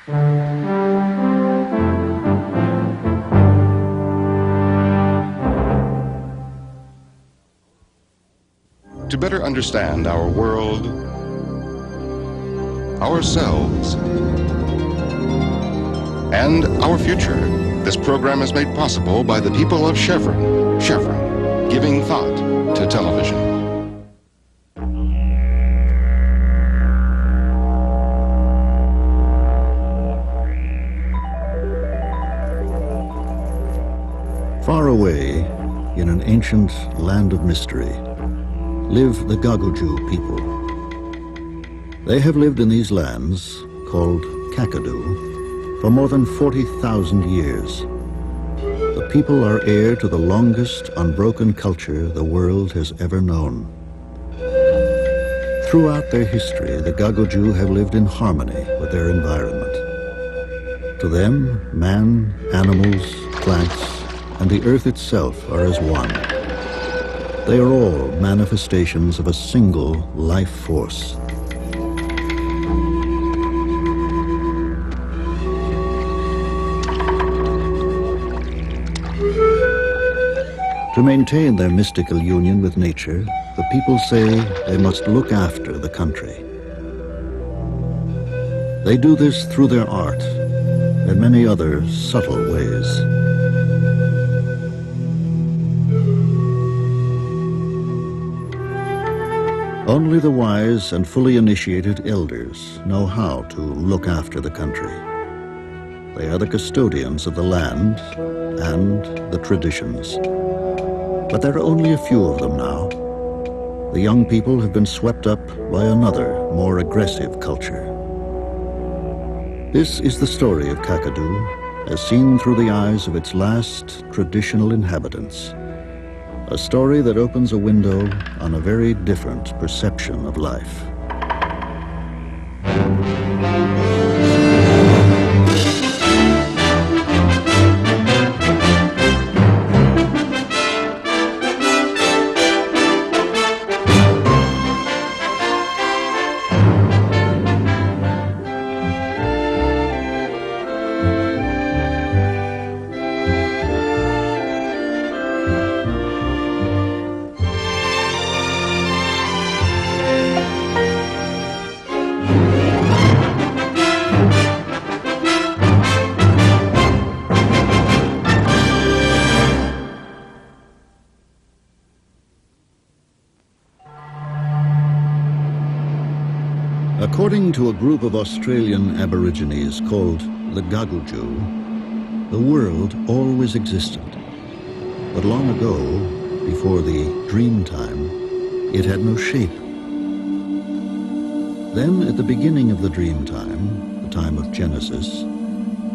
To better understand our world, ourselves, and our future, this program is made possible by the people of Chevron. Chevron, giving thought to television. Far away, in an ancient land of mystery, live the Gagudju people. They have lived in these lands, called Gagudju, for more than 40,000 years. The people are heir to the longest unbroken culture the world has ever known. Throughout their history, the Gagudju have lived in harmony with their environment. To them, man, animals, plants, and the earth itself are as one. They are all manifestations of a single life force. To maintain their mystical union with nature, the people say they must look after the country. They do this through their art and many other subtle ways. Only the wise and fully initiated elders know how to look after the country. They are the custodians of the land and the traditions. But there are only a few of them now. The young people have been swept up by another, more aggressive culture. This is the story of Gagudju, as seen through the eyes of its last traditional inhabitants. A story that opens a window on a very different perception of life. According to a group of Australian Aborigines called the Gagudju, the world always existed. But long ago, before the dreamtime, it had no shape. Then, at the beginning of the dreamtime, the time of Genesis,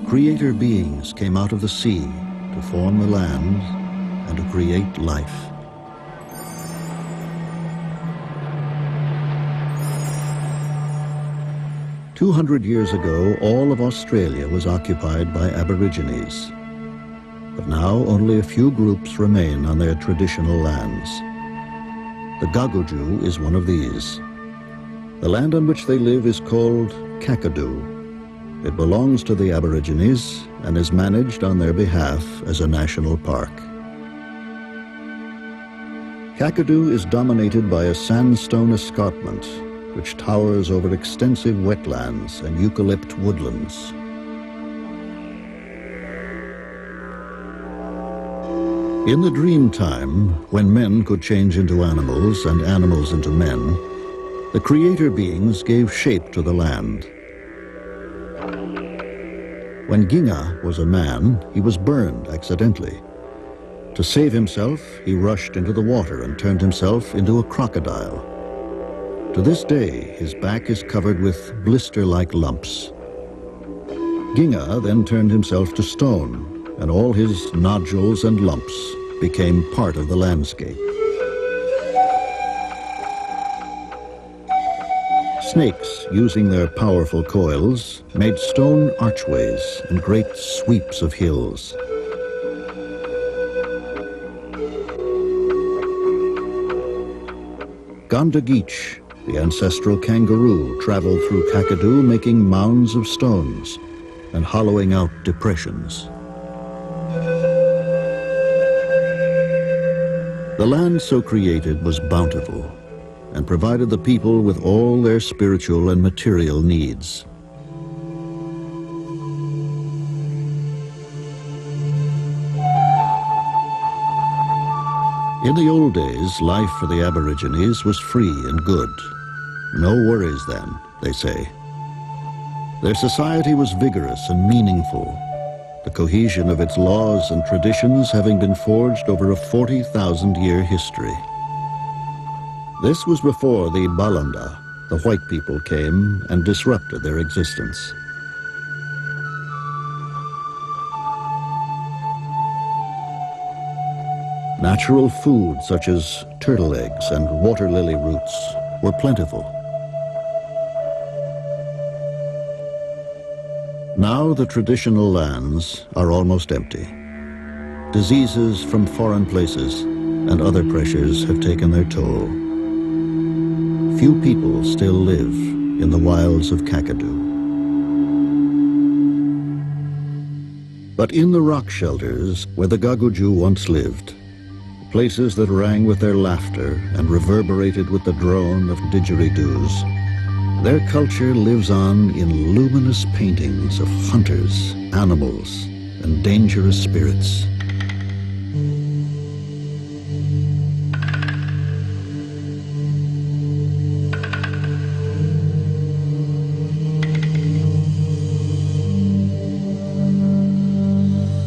creator beings came out of the sea to form the land and to create life. Two 200 years ago, all of Australia was occupied by Aborigines. But now only a few groups remain on their traditional lands. The Gagudju is one of these. The land on which they live is called Gagudju. It belongs to the Aborigines and is managed on their behalf as a national park. Gagudju is dominated by a sandstone escarpment which towers over extensive wetlands and eucalypt woodlands. In the dream time, when men could change into animals and animals into men, the creator beings gave shape to the land. When Ginga was a man, he was burned accidentally. To save himself, he rushed into the water and turned himself into a crocodile. To this day, his back is covered with blister-like lumps. Ginga then turned himself to stone, and all his nodules and lumps became part of the landscape. Snakes, using their powerful coils, made stone archways and great sweeps of hills. Gagudju, the ancestral kangaroo, traveled through Gagudju making mounds of stones, and hollowing out depressions. The land so created was bountiful and provided the people with all their spiritual and material needs. In the old days, life for the Aborigines was free and good. No worries then, they say. Their society was vigorous and meaningful, the cohesion of its laws and traditions having been forged over a 40,000-year history. This was before the Balanda, the white people, came and disrupted their existence. Natural food such as turtle eggs and water lily roots were plentiful. Now the traditional lands are almost empty. Diseases from foreign places and other pressures have taken their toll. Few people still live in the wilds of Gagudju. But in the rock shelters where the Gagudju once lived, places that rang with their laughter and reverberated with the drone of didgeridoos, their culture lives on in luminous paintings of hunters, animals, and dangerous spirits.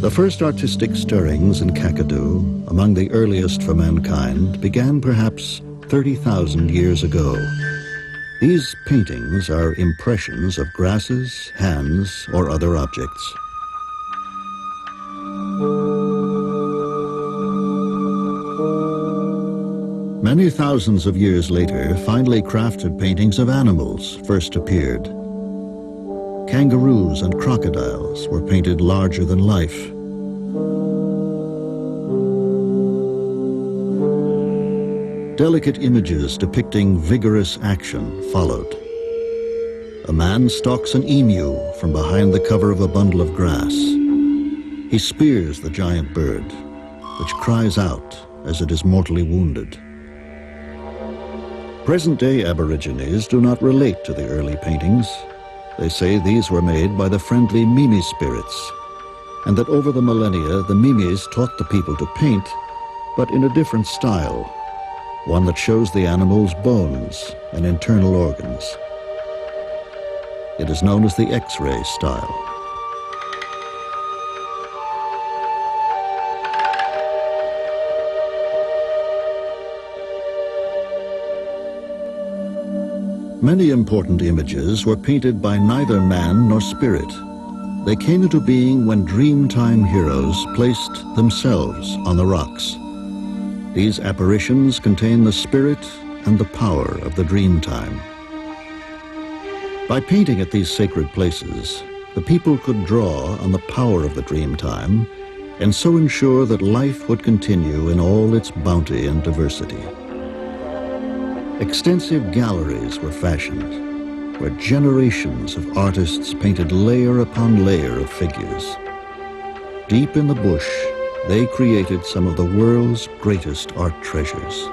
The first artistic stirrings in Gagudju, among the earliest for mankind, began perhaps 30,000 years ago. These paintings are impressions of grasses, hands, or other objects. Many thousands of years later, finely crafted paintings of animals first appeared. Kangaroos and crocodiles were painted larger than life. Delicate images depicting vigorous action followed. A man stalks an emu from behind the cover of a bundle of grass. He spears the giant bird, which cries out as it is mortally wounded. Present-day Aborigines do not relate to the early paintings. They say these were made by the friendly Mimi spirits, and that over the millennia the Mimis taught the people to paint, but in a different style, one that shows the animal's bones and internal organs. It is known as the X-ray style. Many important images were painted by neither man nor spirit. They came into being when dreamtime heroes placed themselves on the rocks. These apparitions contain the spirit and the power of the dreamtime. By painting at these sacred places, the people could draw on the power of the dreamtime and so ensure that life would continue in all its bounty and diversity. Extensive galleries were fashioned, where generations of artists painted layer upon layer of figures. Deep in the bush, they created some of the world's greatest art treasures.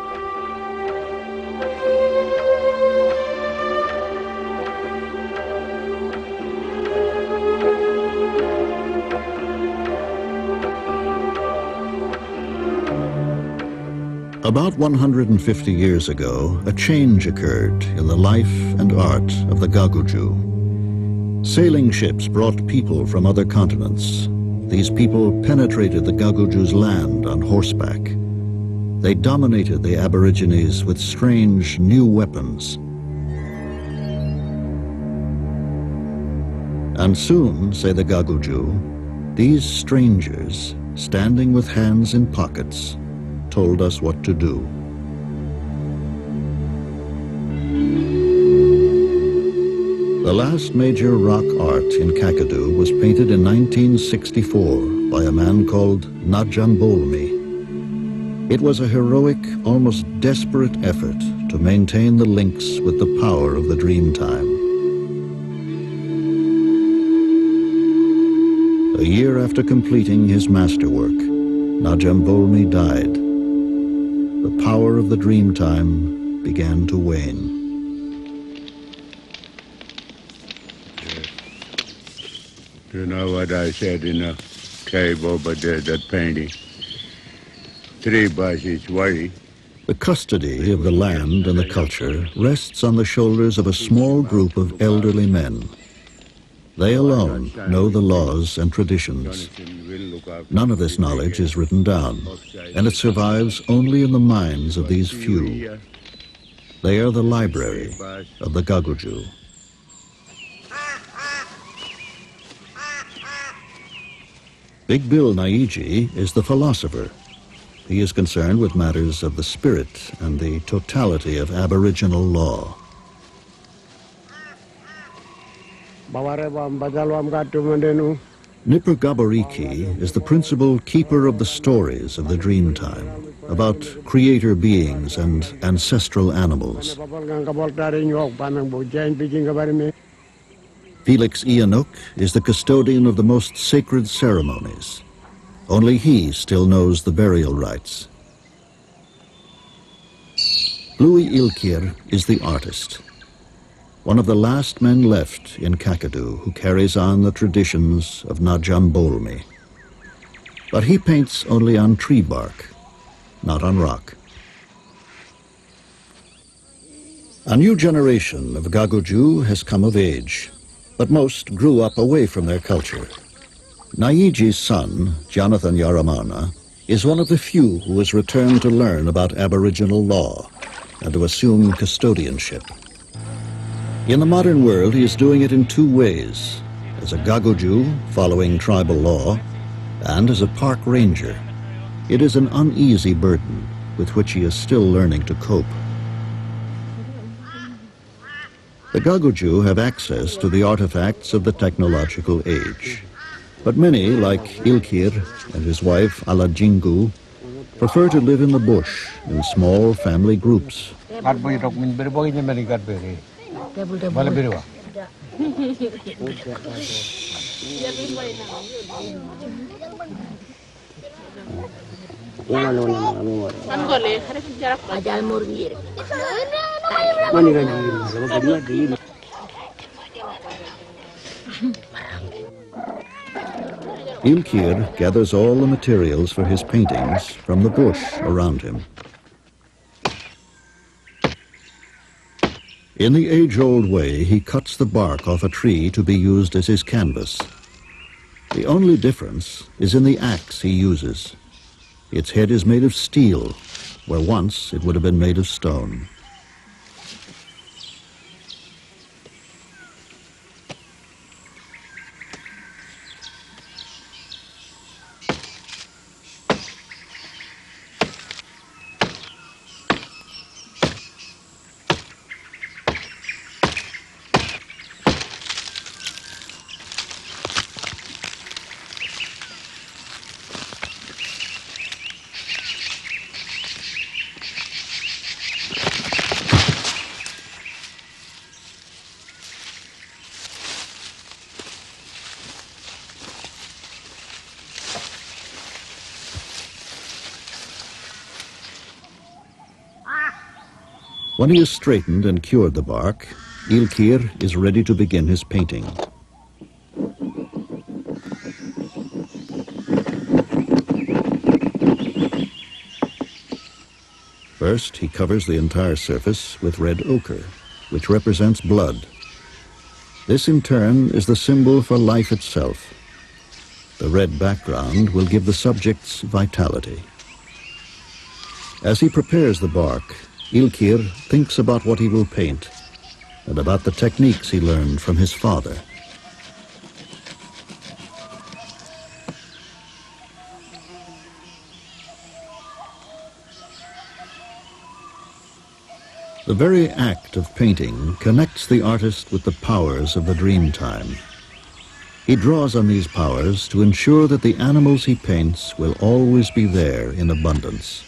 About 150 years ago, a change occurred in the life and art of the Gagudju. Sailing ships brought people from other continents. These people penetrated the Gagudju's land on horseback. They dominated the Aborigines with strange new weapons. And soon, say the Gagudju, these strangers, standing with hands in pockets, told us what to do. The last major rock art in Gagudju was painted in 1964 by a man called Najambolmi. It was a heroic, almost desperate effort to maintain the links with the power of the dreamtime. A year after completing his masterwork, Najambolmi died. The power of the dreamtime began to wane. You know what I said in a cave over there, that painting? 3 buses worry. The custody of the land and the culture rests on the shoulders of a small group of elderly men. They alone know the laws and traditions. None of this knowledge is written down, and it survives only in the minds of these few. They are the library of the Gagudju. Big Bill Naiji is the philosopher. He is concerned with matters of the spirit and the totality of Aboriginal law. Nipper Gabariki is the principal keeper of the stories of the Dreamtime, about creator beings and ancestral animals. Felix Ianuk is the custodian of the most sacred ceremonies. Only he still knows the burial rites. Louis Ilkir is the artist, one of the last men left in Kakadu who carries on the traditions of Najambolmi. But he paints only on tree bark, not on rock. A new generation of Gagudju has come of age, but most grew up away from their culture. Naiji's son, Jonathan Yaramana, is one of the few who has returned to learn about Aboriginal law and to assume custodianship. In the modern world, he is doing it in 2 ways: as a Gagudju, following tribal law, and as a park ranger. It is an uneasy burden with which he is still learning to cope. The Gagudju have access to the artifacts of the technological age. But many, like Ilkir and his wife Alajingu, prefer to live in the bush in small family groups. Ilkir gathers all the materials for his paintings from the bush around him. In the age-old way, he cuts the bark off a tree to be used as his canvas. The only difference is in the axe he uses. Its head is made of steel, where once it would have been made of stone. When he has straightened and cured the bark, Ilkir is ready to begin his painting. First, he covers the entire surface with red ochre, which represents blood. This, in turn, is the symbol for life itself. The red background will give the subjects vitality. As he prepares the bark, Ilkir thinks about what he will paint and about the techniques he learned from his father. The very act of painting connects the artist with the powers of the dreamtime. He draws on these powers to ensure that the animals he paints will always be there in abundance.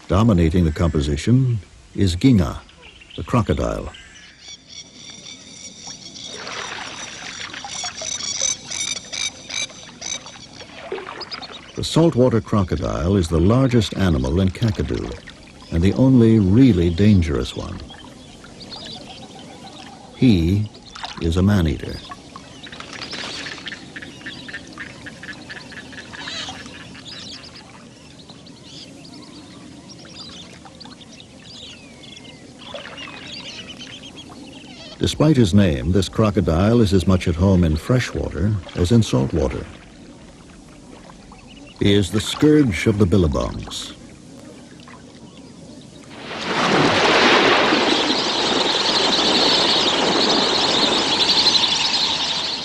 Dominating the composition is Ginga, the crocodile. The saltwater crocodile is the largest animal in Gagudju and the only really dangerous one. He is a man-eater. Despite his name, this crocodile is as much at home in freshwater as in saltwater. He is the scourge of the billabongs.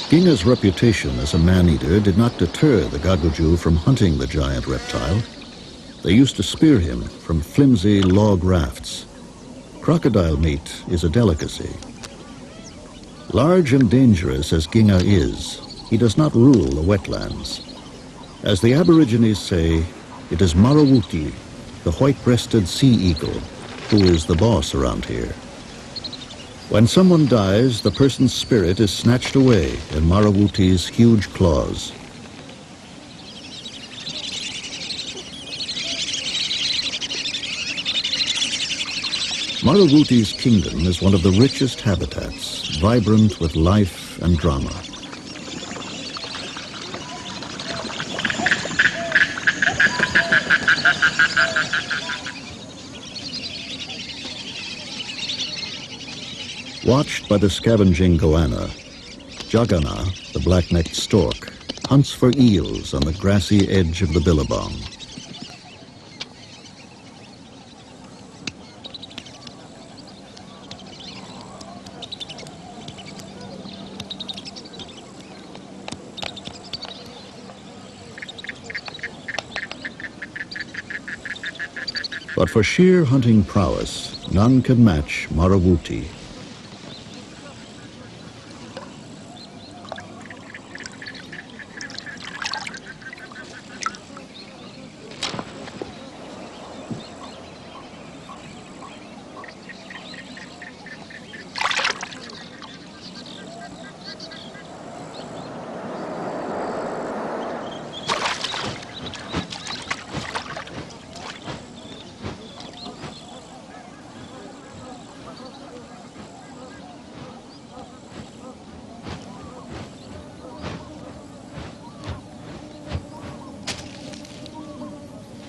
Ginga's reputation as a man-eater did not deter the Gagudju from hunting the giant reptile. They used to spear him from flimsy log rafts. Crocodile meat is a delicacy. Large and dangerous as Ginga is, he does not rule the wetlands. As the Aborigines say, it is Marawuti, the white-breasted sea eagle, who is the boss around here. When someone dies, the person's spirit is snatched away in Marawuti's huge claws. Marawuti's kingdom is one of the richest habitats, vibrant with life and drama. Watched by the scavenging goanna, Jagana, the black-necked stork, hunts for eels on the grassy edge of the billabong. But for sheer hunting prowess, none can match Marawuti.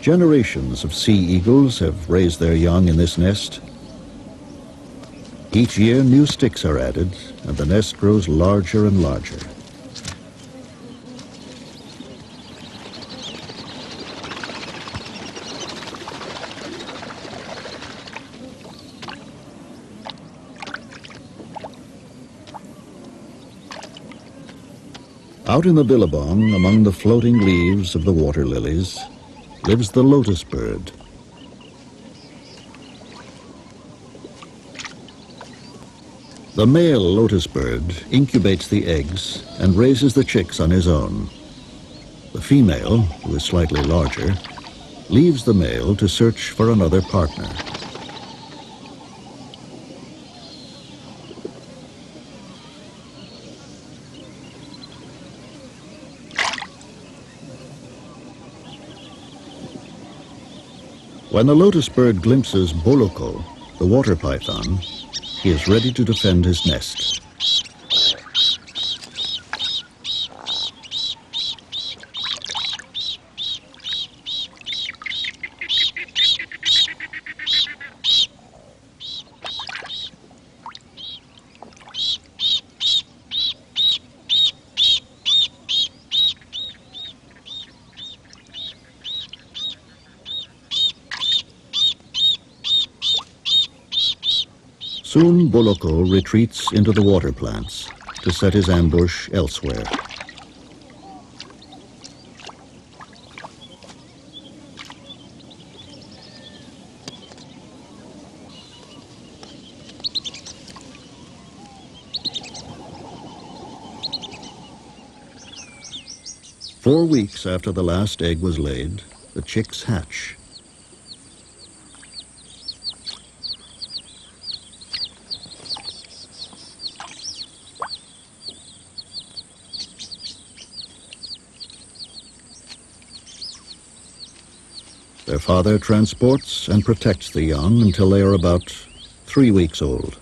Generations of sea eagles have raised their young in this nest. Each year, new sticks are added, and the nest grows larger and larger. Out in the billabong, among the floating leaves of the water lilies, lives the lotus bird. The male lotus bird incubates the eggs and raises the chicks on his own. The female, who is slightly larger, leaves the male to search for another partner. When the lotus bird glimpses Boloko, the water python, he is ready to defend his nest. Soon Boloko retreats into the water plants to set his ambush elsewhere. "4 weeks after the last egg was laid, the chicks hatch. Their father transports and protects the young until they are about 3 weeks old.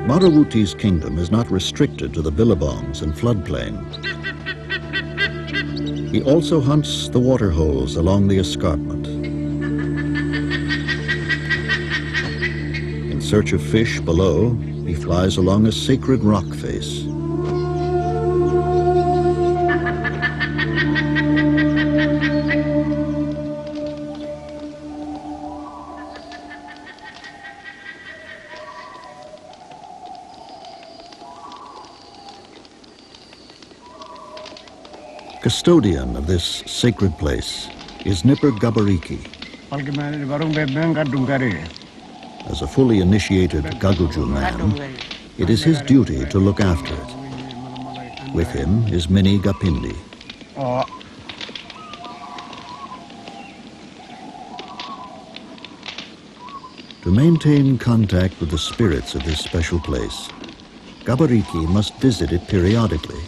Marawuti's kingdom is not restricted to the billabongs and floodplain. He also hunts the water holes along the escarpment. In search of fish below, he flies along a sacred rock face. Custodian of this sacred place is Nipper Gabariki. As a fully initiated Gagudju man, it is his duty to look after it. With him is Mini Gapindi. To maintain contact with the spirits of this special place, Gabariki must visit it periodically.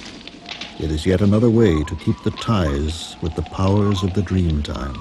It is yet another way to keep the ties with the powers of the dreamtime.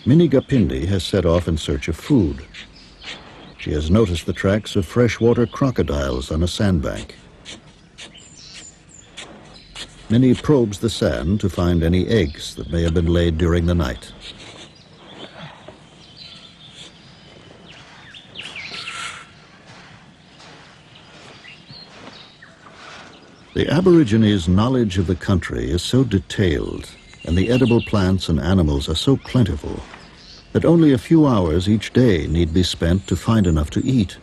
Mini Gapindi has set off in search of food. She has noticed the tracks of freshwater crocodiles on a sandbank. Minnie probes the sand to find any eggs that may have been laid during the night. The Aborigines' knowledge of the country is so detailed, and the edible plants and animals are so plentiful, that only a few hours each day need be spent to find enough to eat.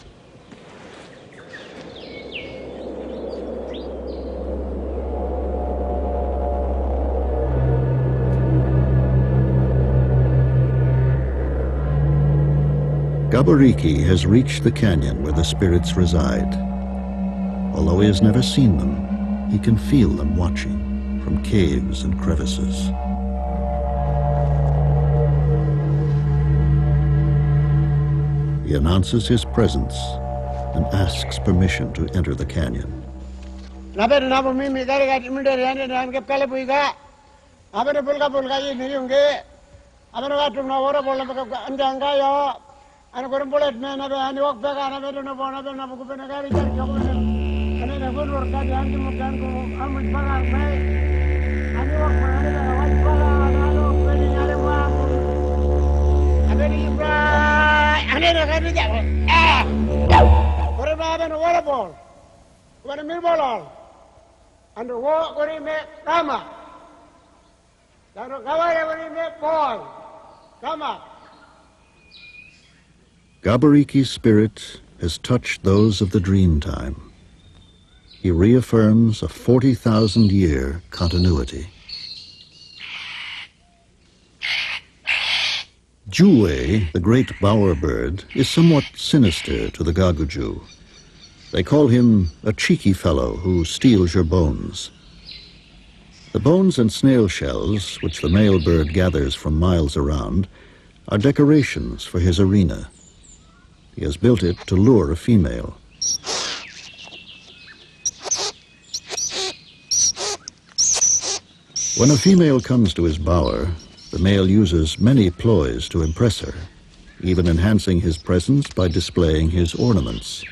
Gabariki has reached the canyon where the spirits reside. Although he has never seen them, he can feel them watching from caves and crevices. He announces his presence and asks permission to enter the canyon. Gabariki's spirit has touched those of the dreamtime. He reaffirms a 40,000-year continuity. Juwe, the great bowerbird, is somewhat sinister to the Gagudju. They call him a cheeky fellow who steals your bones. The bones and snail shells, which the male bird gathers from miles around, are decorations for his arena. He has built it to lure a female. When a female comes to his bower, the male uses many ploys to impress her, even enhancing his presence by displaying his ornaments.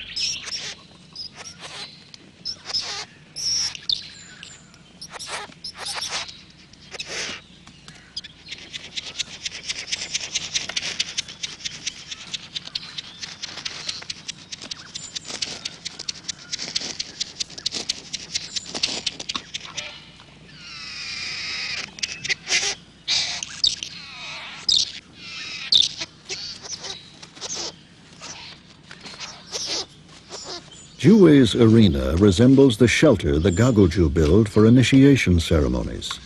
Jiwei's arena resembles the shelter the Gagudju build for initiation ceremonies.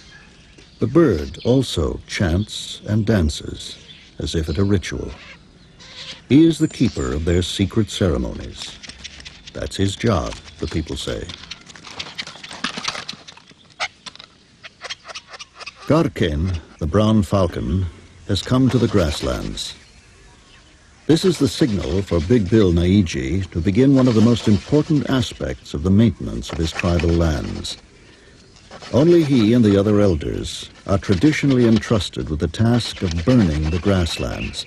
The bird also chants and dances, as if at a ritual. He is the keeper of their secret ceremonies. That's his job, the people say. Garken, the brown falcon, has come to the grasslands. This is the signal for Big Bill Naiji to begin one of the most important aspects of the maintenance of his tribal lands. Only he and the other elders are traditionally entrusted with the task of burning the grasslands.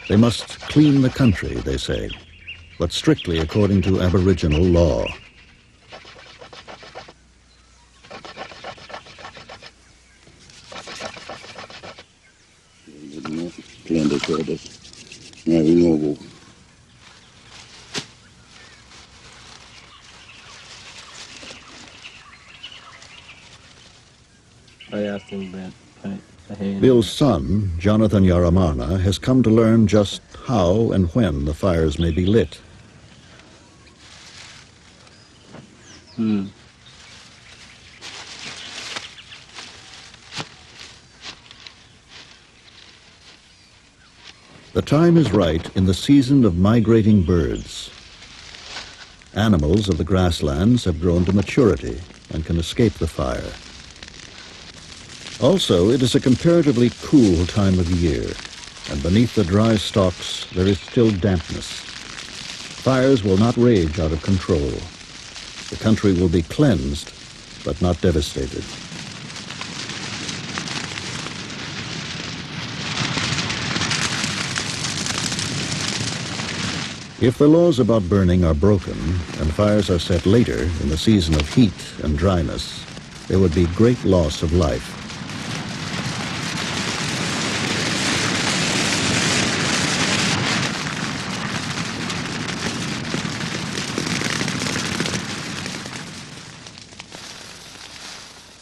They must clean the country, they say, but strictly according to Aboriginal law. Bill's son, Jonathan Yaramana, has come to learn just how and when the fires may be lit. The time is right in the season of migrating birds. Animals of the grasslands have grown to maturity and can escape the fire. Also, it is a comparatively cool time of year, and beneath the dry stalks there is still dampness. Fires will not rage out of control. The country will be cleansed, but not devastated. If the laws about burning are broken and fires are set later in the season of heat and dryness, there would be great loss of life.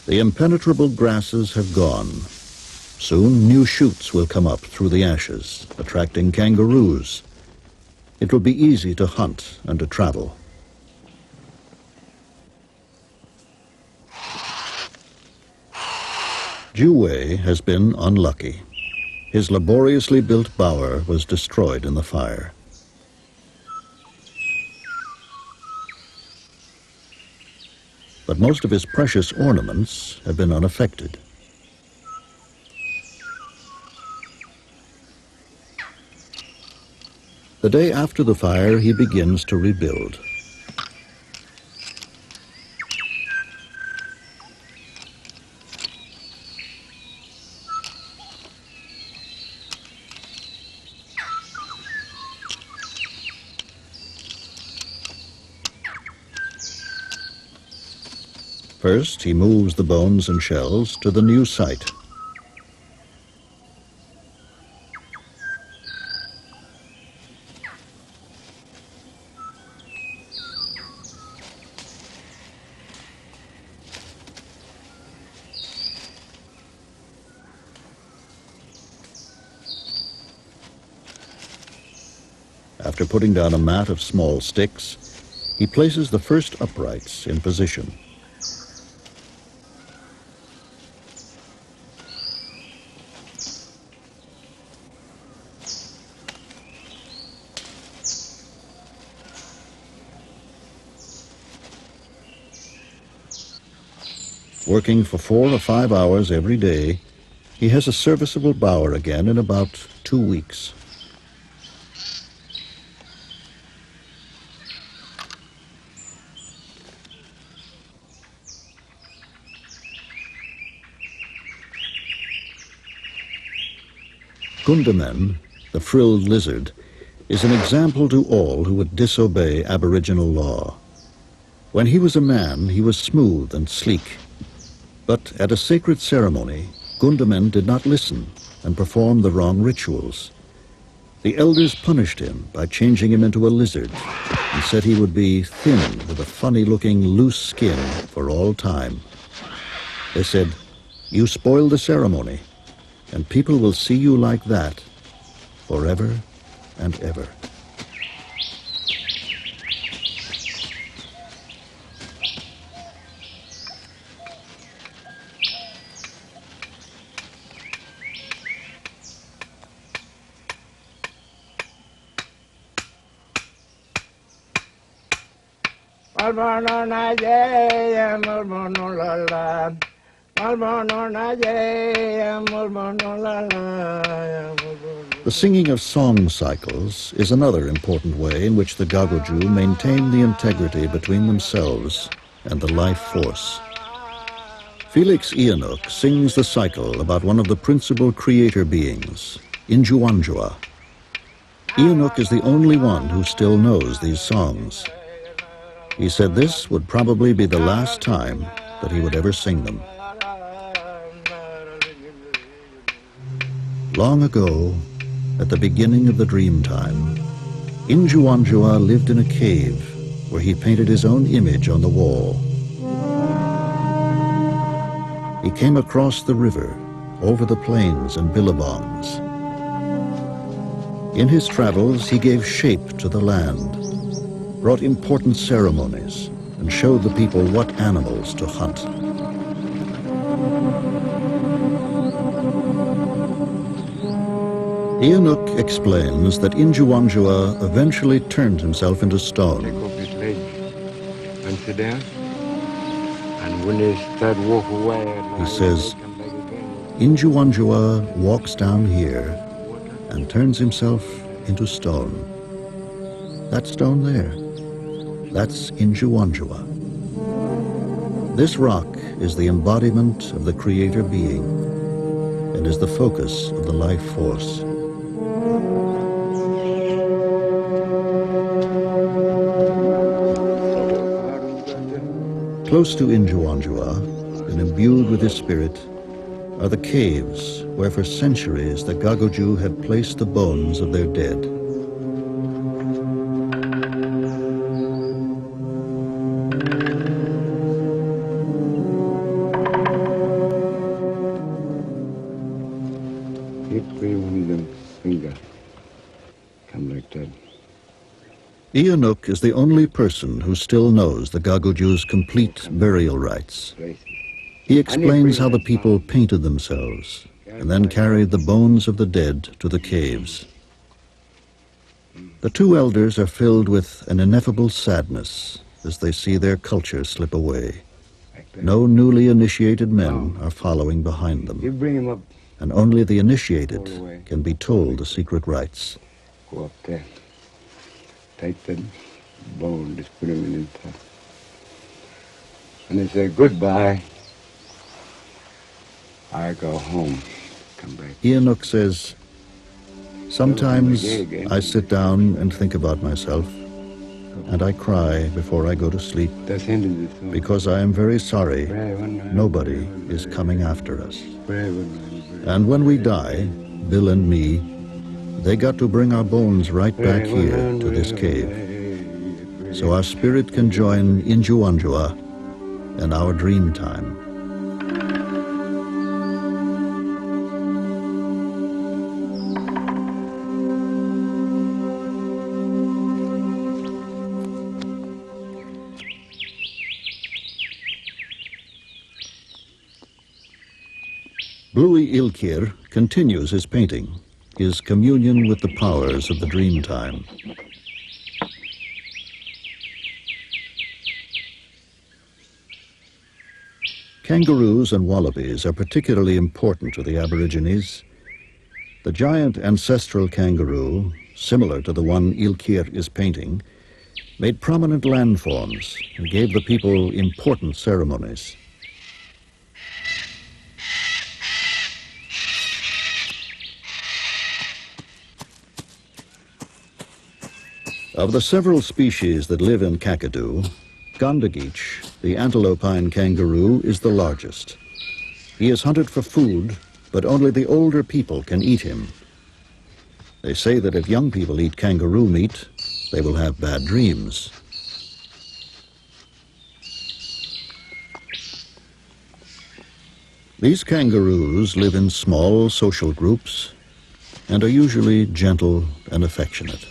The impenetrable grasses have gone. Soon new shoots will come up through the ashes, attracting kangaroos. It will be easy to hunt and to travel. Jiwei has been unlucky. His laboriously built bower was destroyed in the fire. But most of his precious ornaments have been unaffected. The day after the fire, he begins to rebuild. First, he moves the bones and shells to the new site. After putting down a mat of small sticks, he places the first uprights in position. Working for 4 or 5 hours every day, he has a serviceable bower again in about 2 weeks. Kundamen, the frilled lizard, is an example to all who would disobey Aboriginal law. When he was a man, he was smooth and sleek. But at a sacred ceremony, Kundamen did not listen and performed the wrong rituals. The elders punished him by changing him into a lizard and said he would be thin with a funny-looking loose skin for all time. They said, "You spoil the ceremony, and people will see you like that forever and ever." The singing of song cycles is another important way in which the Gagudju maintain the integrity between themselves and the life force. Felix Enoch sings the cycle about one of the principal creator beings, Injuanjua. Enoch is the only one who still knows these songs. He said this would probably be the last time that he would ever sing them. Long ago, at the beginning of the dreamtime, Injuanjua lived in a cave where he painted his own image on the wall. He came across the river, over the plains and billabongs. In his travels, he gave shape to the land, brought important ceremonies, and showed the people what animals to hunt. Enoch explains that Injuanjua eventually turned himself into stone. Take off his leg and sit down. And when they start walking away, He says, Injuanjua walks down here and turns himself into stone. That stone there, that's Injuanjua. This rock is the embodiment of the creator being and is the focus of the life force. Close to Injuanjua, and imbued with his spirit, are the caves where for centuries the Gagudju had placed the bones of their dead. Enoch is the only person who still knows the Gagudju's complete burial rites. He explains how the people painted themselves and then carried the bones of the dead to the caves. The two elders are filled with an ineffable sadness as they see their culture slip away. No newly initiated men are following behind them, and only the initiated can be told the secret rites. Go up there. Take the bone, just put him in the top. And they say, goodbye. I go home. Come back. Enoch says, sometimes I sit down and think about myself, and I cry before I go to sleep, because I am very sorry nobody is coming after us. And when we die, Bill and me, they got to bring our bones right back here to this cave, so our spirit can join Injuanjua and our dream time. Bluey Ilkir continues his painting, his communion with the powers of the dreamtime. Kangaroos and wallabies are particularly important to the Aborigines. The giant ancestral kangaroo, similar to the one Ilkir is painting, made prominent landforms and gave the people important ceremonies. Of the several species that live in Gagudju, Gagudju, the antelopine kangaroo, is the largest. He is hunted for food, but only the older people can eat him. They say that if young people eat kangaroo meat, they will have bad dreams. These kangaroos live in small social groups and are usually gentle and affectionate.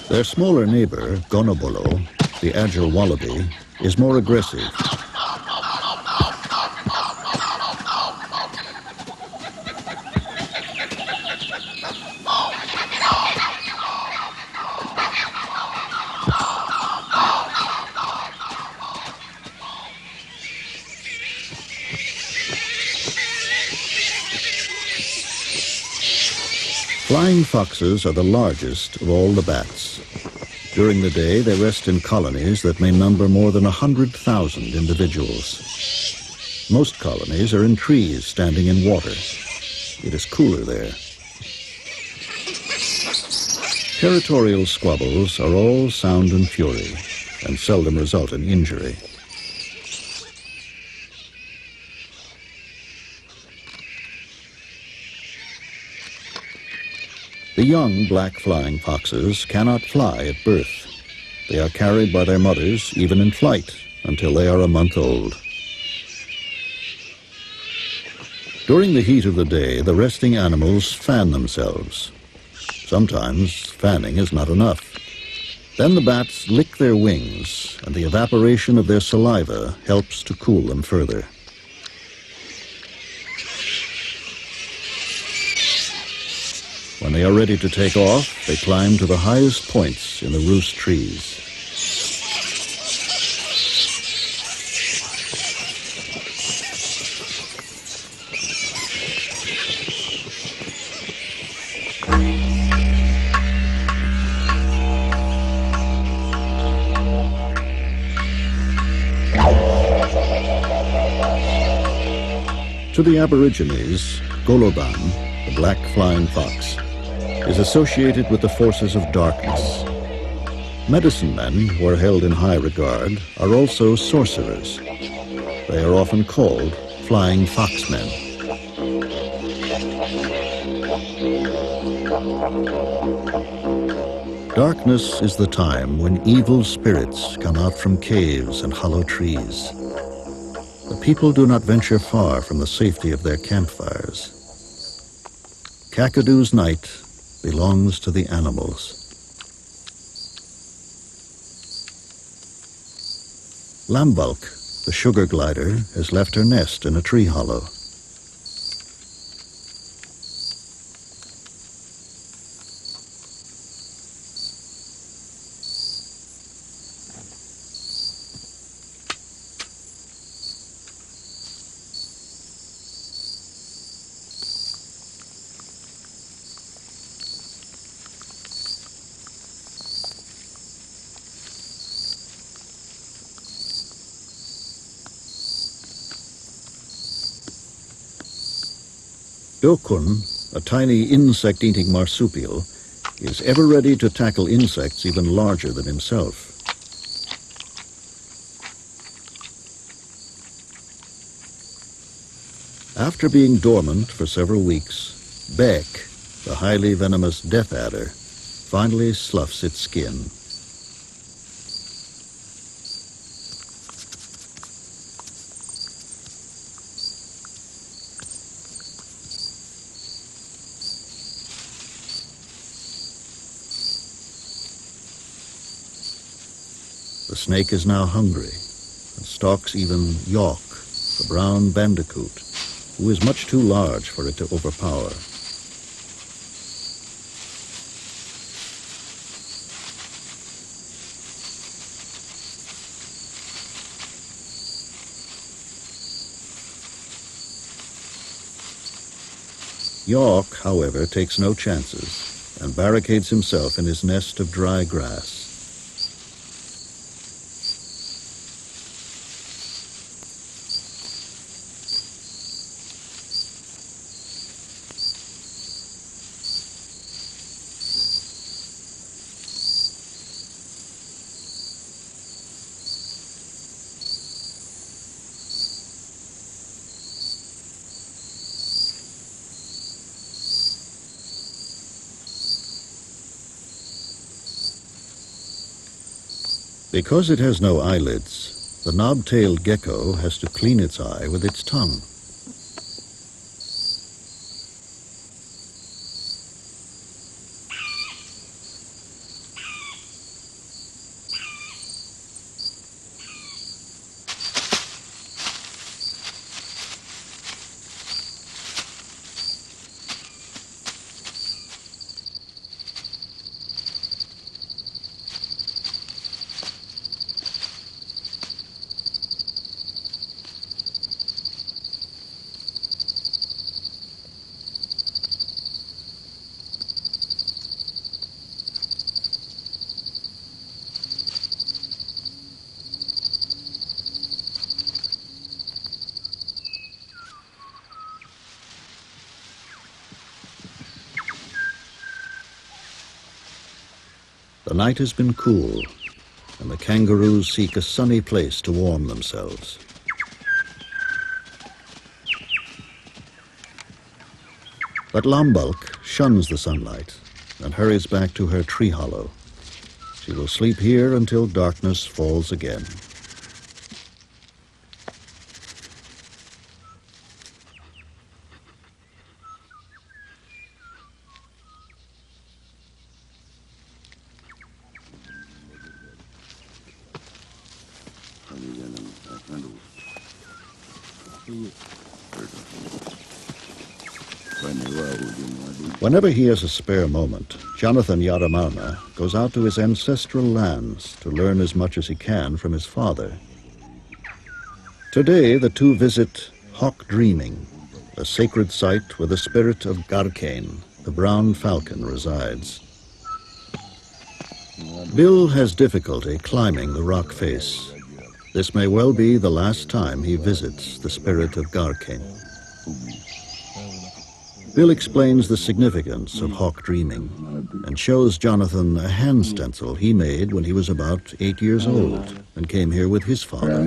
Their smaller neighbor, Gonobolo, the agile wallaby, is more aggressive. Flying foxes are the largest of all the bats. During the day, they rest in colonies that may number more than 100,000 individuals. Most colonies are in trees standing in water. It is cooler there. Territorial squabbles are all sound and fury, and seldom result in injury. The young black flying foxes cannot fly at birth. They are carried by their mothers, even in flight, until they are a month old. During the heat of the day, the resting animals fan themselves. Sometimes fanning is not enough. Then the bats lick their wings, and the evaporation of their saliva helps to cool them further. When they are ready to take off, they climb to the highest points in the roost trees. To the Aborigines, Goloban, the black flying fox, is associated with the forces of darkness. Medicine men, who are held in high regard, are also sorcerers. They are often called flying foxmen. Darkness is the time when evil spirits come out from caves and hollow trees. The people do not venture far from the safety of their campfires. Gagudju's night belongs to the animals. Lambalk, the sugar glider, has left her nest in a tree hollow. Dokun, a tiny insect-eating marsupial, is ever ready to tackle insects even larger than himself. After being dormant for several weeks, Beck, the highly venomous death adder, finally sloughs its skin. The snake is now hungry and stalks even York, the brown bandicoot, who is much too large for it to overpower. York, however, takes no chances and barricades himself in his nest of dry grass. Because it has no eyelids, the knob-tailed gecko has to clean its eye with its tongue. The night has been cool, and the kangaroos seek a sunny place to warm themselves. But Lambulk shuns the sunlight and hurries back to her tree hollow. She will sleep here until darkness falls again. Whenever he has a spare moment, Jonathan Yaramarna goes out to his ancestral lands to learn as much as he can from his father. Today, the two visit Hawk Dreaming, a sacred site where the spirit of Garkane, the brown falcon, resides. Bill has difficulty climbing the rock face. This may well be the last time he visits the spirit of Garkane. Bill explains the significance of Hawk Dreaming and shows Jonathan a hand stencil he made when he was about 8 years old and came here with his father.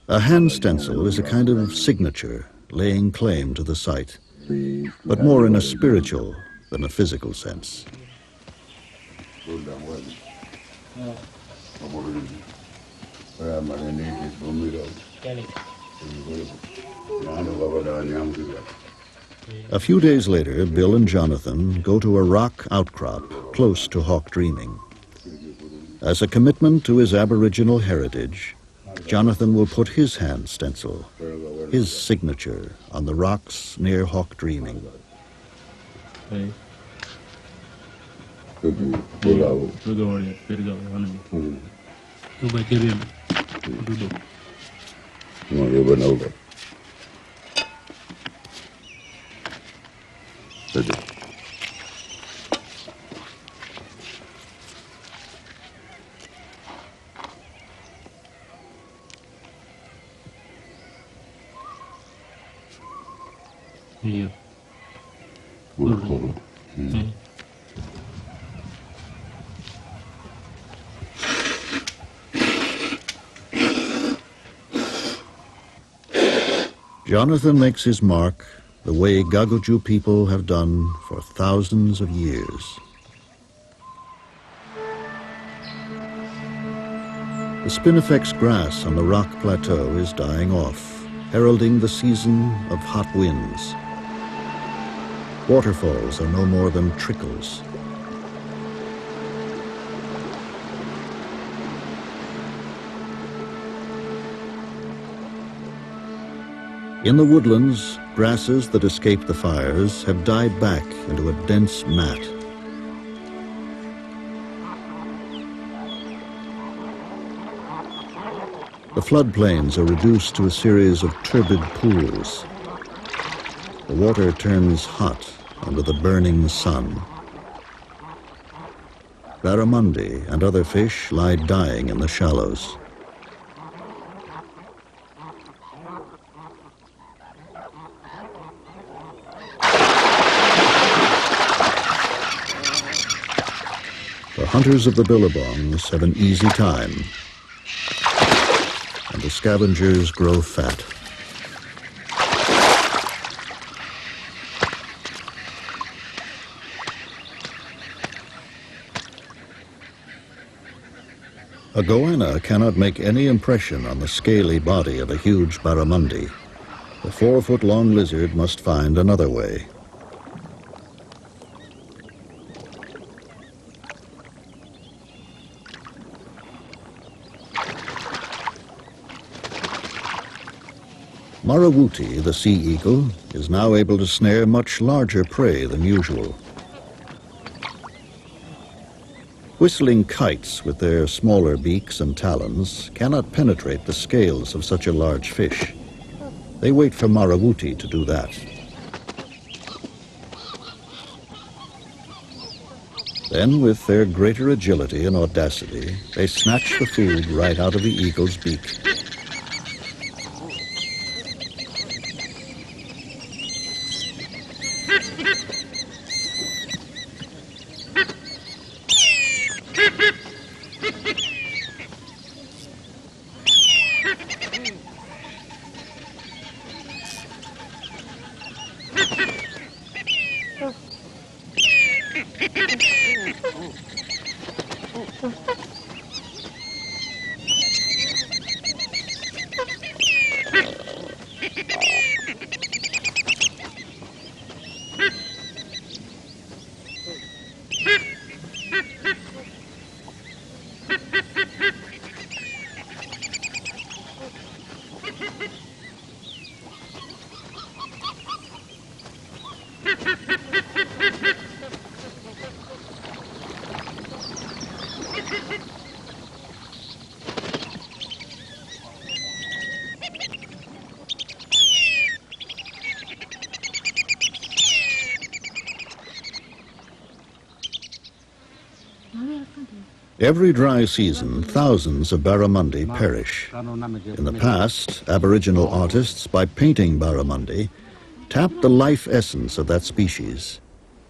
A hand stencil is a kind of signature laying claim to the site, but more in a spiritual than a physical sense. A few days later, Bill and Jonathan go to a rock outcrop close to Hawk Dreaming. As a commitment to his Aboriginal heritage, Jonathan will put his hand stencil, his signature, on the rocks near Hawk Dreaming. Jonathan makes his mark the way Gagudju people have done for thousands of years. The spinifex grass on the rock plateau is dying off, heralding the season of hot winds. Waterfalls are no more than trickles. In the woodlands, grasses that escaped the fires have died back into a dense mat. The floodplains are reduced to a series of turbid pools. The water turns hot under the burning sun. Barramundi and other fish lie dying in the shallows. The hunters of the billabongs have an easy time, and the scavengers grow fat. A goanna cannot make any impression on the scaly body of a huge barramundi. The 4-foot-long lizard must find another way. Marawuti, the sea eagle, is now able to snare much larger prey than usual. Whistling kites with their smaller beaks and talons cannot penetrate the scales of such a large fish. They wait for Marawuti to do that. Then, with their greater agility and audacity, they snatch the food right out of the eagle's beak. Every dry season, thousands of barramundi perish. In the past, Aboriginal artists, by painting barramundi, tapped the life essence of that species,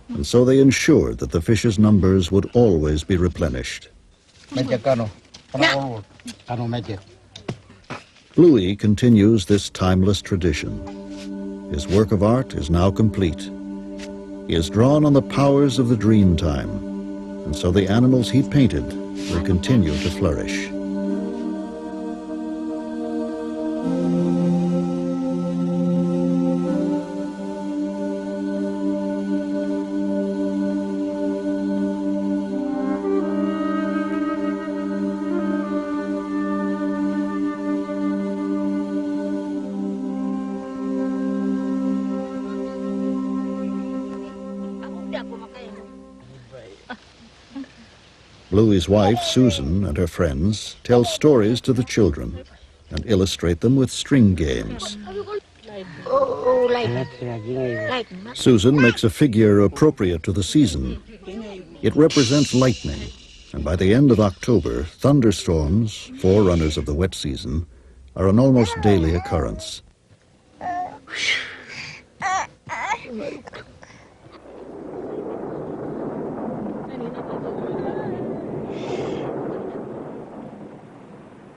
and so they ensured that the fish's numbers would always be replenished. Bluey continues this timeless tradition. His work of art is now complete. He has drawn on the powers of the dreamtime, and so the animals he painted will continue to flourish. Bluey's wife, Susan, and her friends tell stories to the children and illustrate them with string games. Susan makes a figure appropriate to the season. It represents lightning, and by the end of October, thunderstorms, forerunners of the wet season, are an almost daily occurrence.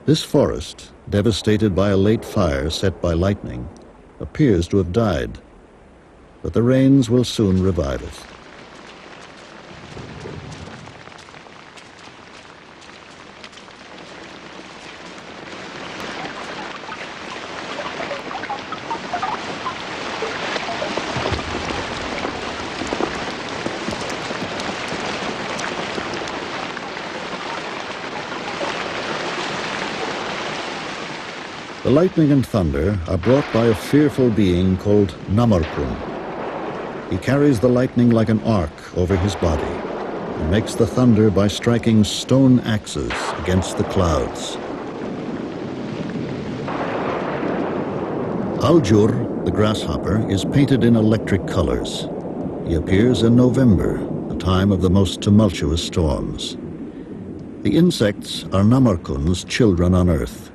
This forest, devastated by a late fire set by lightning, appears to have died, but the rains will soon revive it. The lightning and thunder are brought by a fearful being called Namarkun. He carries the lightning like an arc over his body and makes the thunder by striking stone axes against the clouds. Aljur, the grasshopper, is painted in electric colors. He appears in November, the time of the most tumultuous storms. The insects are Namarkun's children on earth.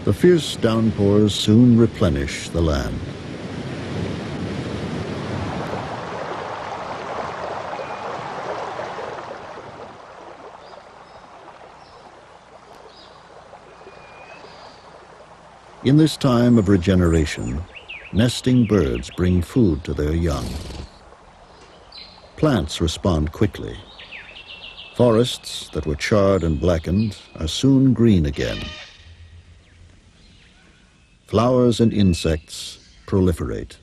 The fierce downpours soon replenish the land. In this time of regeneration, nesting birds bring food to their young. Plants respond quickly. Forests that were charred and blackened are soon green again. Flowers and insects proliferate.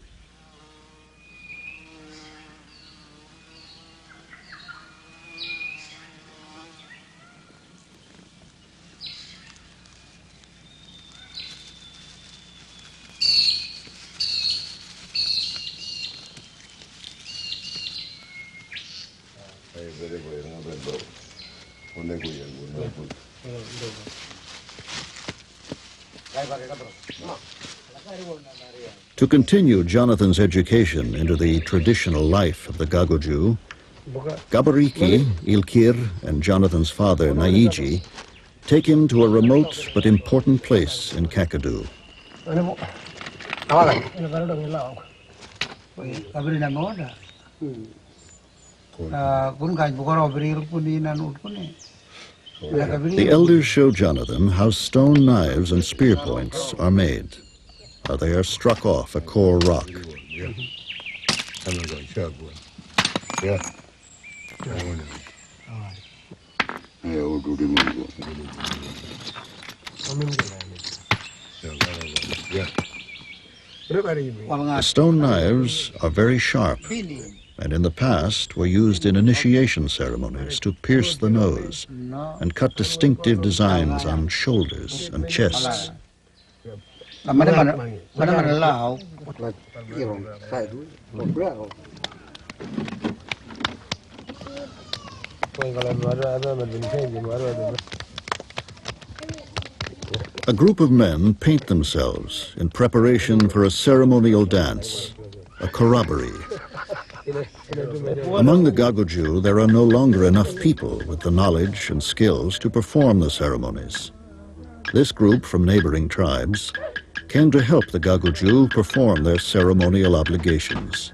To continue Jonathan's education into the traditional life of the Gagudju, Gabariki, Ilkir, and Jonathan's father, Naiji, take him to a remote but important place in Kakadu. The elders show Jonathan how stone knives and spear points are made, how they are struck off a core rock. The stone knives are very sharp, and in the past were used in initiation ceremonies to pierce the nose and cut distinctive designs on shoulders and chests. A group of men paint themselves in preparation for a ceremonial dance, a corroboree. Among the Gagudju, there are no longer enough people with the knowledge and skills to perform the ceremonies. This group from neighboring tribes came to help the Gagudju perform their ceremonial obligations.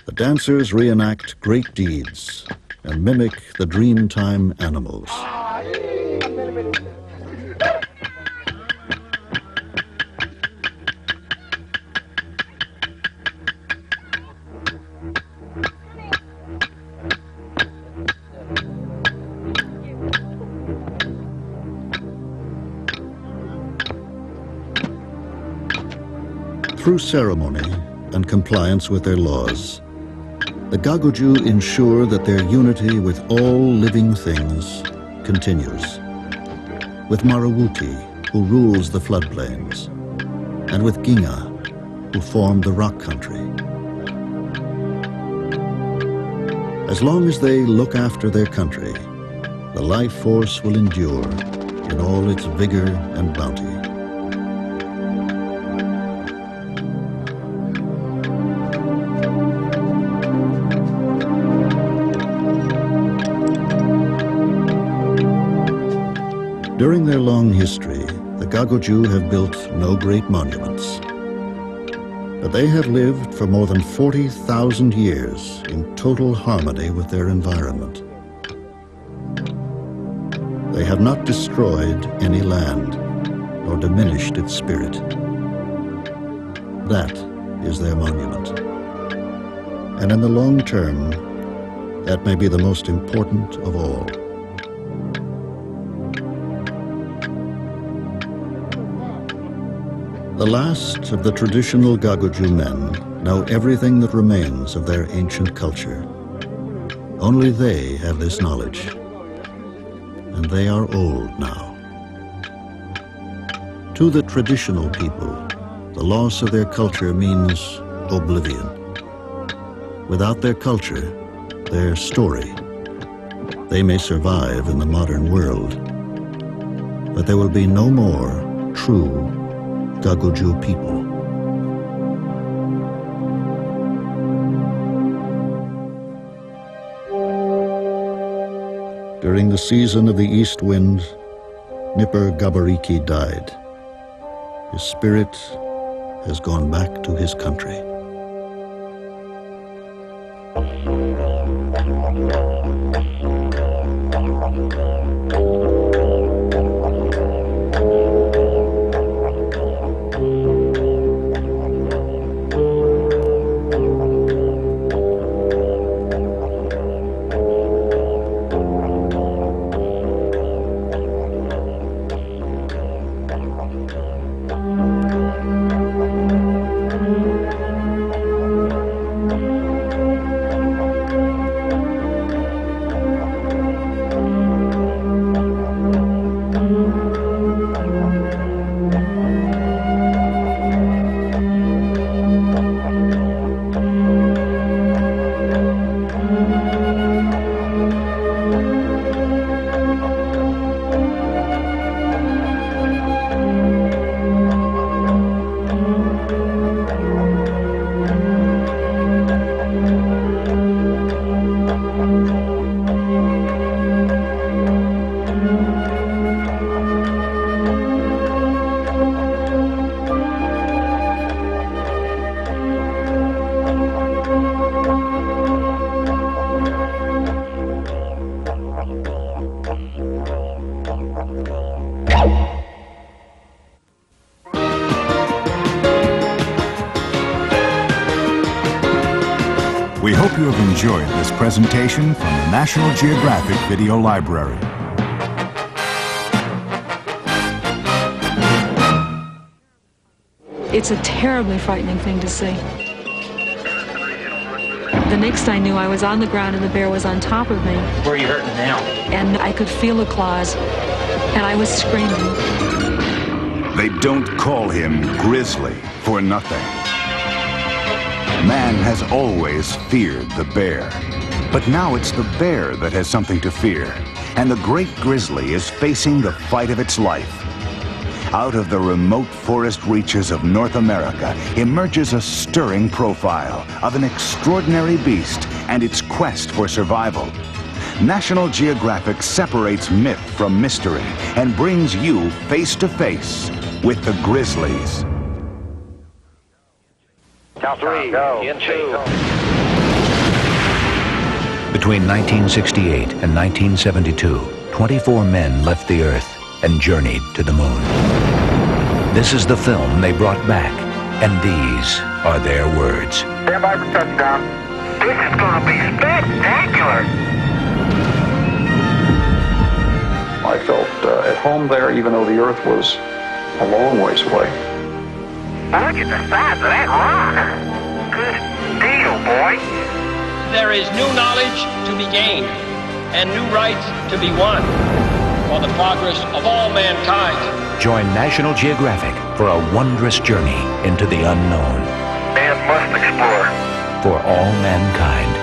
The dancers reenact great deeds and mimic the dreamtime animals. Through ceremony and compliance with their laws, the Gagudju ensure that their unity with all living things continues. With Marawuti, who rules the floodplains, and with Ginga, who formed the rock country. As long as they look after their country, the life force will endure in all its vigor and bounty. During their long history, the Gagudju have built no great monuments. But they have lived for more than 40,000 years in total harmony with their environment. They have not destroyed any land, nor diminished its spirit. That is their monument. And in the long term, that may be the most important of all. The last of the traditional Gagudju men know everything that remains of their ancient culture. Only they have this knowledge, and they are old now. To the traditional people, the loss of their culture means oblivion. Without their culture, their story, they may survive in the modern world, but there will be no more true Gagudju people. During the season of the east wind, Nipper Gabariki died. His spirit has gone back to his country. We hope you have enjoyed this presentation from the National Geographic Video Library. It's a terribly frightening thing to see. The next I knew, I was on the ground and the bear was on top of me. Where are you hurting now? And I could feel the claws, and I was screaming. They don't call him Grizzly for nothing. Man has always feared the bear. But now it's the bear that has something to fear. And the great grizzly is facing the fight of its life. Out of the remote forest reaches of North America emerges a stirring profile of an extraordinary beast and its quest for survival. National Geographic separates myth from mystery and brings you face to face with the grizzlies. Count 3, in 2. Between 1968 and 1972, 24 men left the Earth and journeyed to the moon. This is the film they brought back, and these are their words. Stand by for touchdown. This is going to be spectacular. I felt at home there, even though the Earth was a long ways away. Look at the size of that rock. Good deal, boy. There is new knowledge to be gained and new rights to be won for the progress of all mankind. Join National Geographic for a wondrous journey into the unknown. Man must explore. For all mankind.